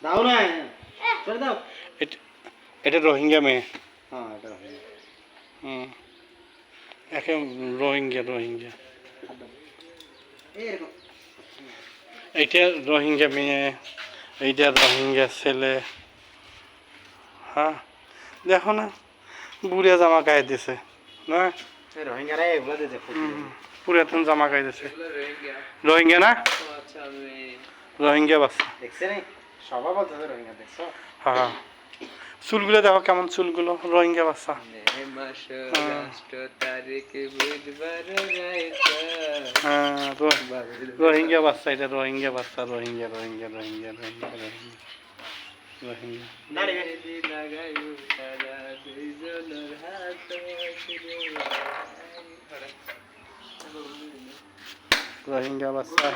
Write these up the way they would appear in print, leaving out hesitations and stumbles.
দাও না ছেড়ে দাও। এটা রোহিঙ্গা মেয়ে। হ্যাঁ এটা রোহিঙ্গা। একে রোহিঙ্গা রোহিঙ্গা এরকম এইটা রোহিঙ্গা মেয়ে, এইটা রোহিঙ্গা ছেলে। হ্যাঁ দেখো না, বুড়িয়া জামা গায়ে দিছে না, রোহিঙ্গারা এগুলো দিতে পুরাতন জামা গায়ে দিছে। রোহিঙ্গা না, রোহিঙ্গা বাচ্চা দেখছে রে, সবাই বলতেছে রোহিঙ্গা দেখছো। হ্যাঁ চুলগুলো দেখো কেমন, চুলগুলো রোহিঙ্গা বাচ্চা। হ্যাঁ রোহিঙ্গা বাচ্চা, এটা রোহিঙ্গা বাচ্চা, রোহিঙ্গা রোহিঙ্গা রোহিঙ্গা রোহিঙ্গা রোহিঙ্গা রোহিঙ্গা রোহিঙ্গা বাচ্চা।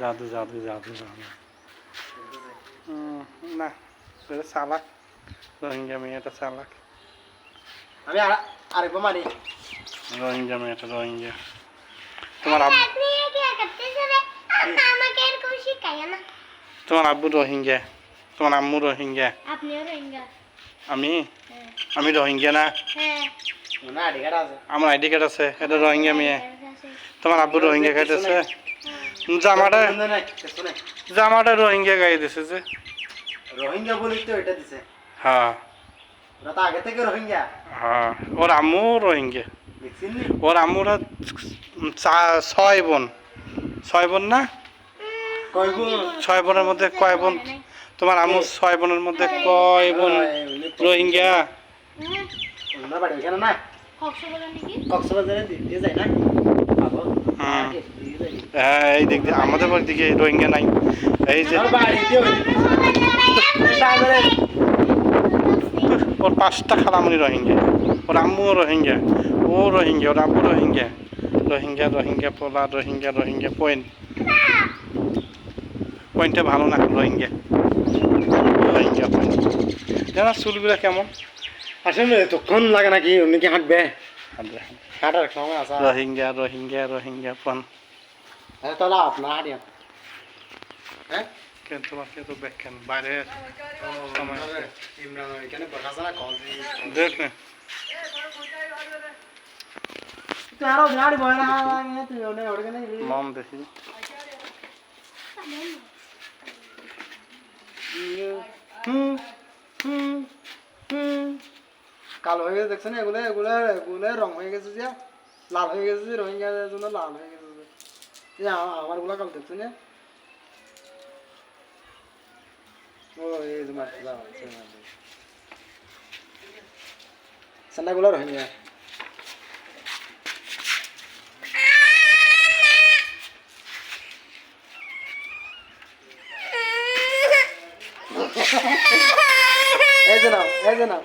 জাদু জাদু জাদু জাদু না, এটা চালাক, রোহিঙ্গা মেয়েটা চালাক। আমি আরেকবার মারি। রোহিঙ্গা মেয়েটা রোহিঙ্গা। তোমার আব্বু, তোমার আব্বু রোহিঙ্গা, তোমার আম্মু রোহিঙ্গা। আমি আমি রোহিঙ্গা না, আমার আইডি কার্ড আছে, এটা রোহিঙ্গা মেয়ে। তোমার আব্বু রোহিঙ্গা খাইতেছে, জামাটা জামাটা রোহিঙ্গা গায়ে দিছে যে। রোহিঙ্গা বলি তো এটা দিছে। হ্যাঁ ওরা তো আগে থেকে রোহিঙ্গা। হ্যাঁ ওর আম্মু রোহিঙ্গা। দেখছেন ওর আম্মুরা 6 বোন, 6 বোন না, কয় বোন? 6 বোনের মধ্যে কয় বোন? তোমার আম্মু 6 বোনের মধ্যে কয় বোন রোহিঙ্গা? ওনার বাড়ি এখানে না, কক্সবাজারে দিয়ে যায় না। হ্যাঁ এই দিক দিয়ে আমাদের বাড়ির দিকে রোহিঙ্গা নাই। এই যে ওর 5টা খালামণি রোহিঙ্গা, ওর আম্মুও রোহিঙ্গা, ও রোহিঙ্গা, ওর আব্বু রোহিঙ্গা। রোহিঙ্গা রোহিঙ্গা পোলা, রোহিঙ্গা রোহিঙ্গা পয়েন্ট, পয়েন্টটা ভালো না, রোহিঙ্গা রোহিঙ্গা পয়েন্ট। জানা চুলগুলো কেমন? আসলে তখন লাগে নাকি উনি কি হাঁটবে? হাঁটবে। হাঁটার সময় আছে। রোহিঙ্গা রোহিঙ্গা রোহিঙ্গা পন। আচ্ছা তাহলে আপনার হাঁটি। হ্যাঁ কেন তোমার কে তো ব্যাখ্যান বাইরে ইমরান এখানে বসাছে না, কল দেখ না আরো গাড়ি বয় না তুই ওনে ওখানে মম দেখি। কালো হয়ে গেছে দেখছেন, এগুলো এগুলো এগুলো রং হয়ে গেছে, যে লাল হয়ে গেছে, যে রোহিঙ্গাদের জন্য লাল হয়ে গেছে। আমার গুলা কালো দেখছেন। ও এই যে মারতে যাও সেনাগুলো রোহিঙ্গা। এই যে নাও, এই যে নাও।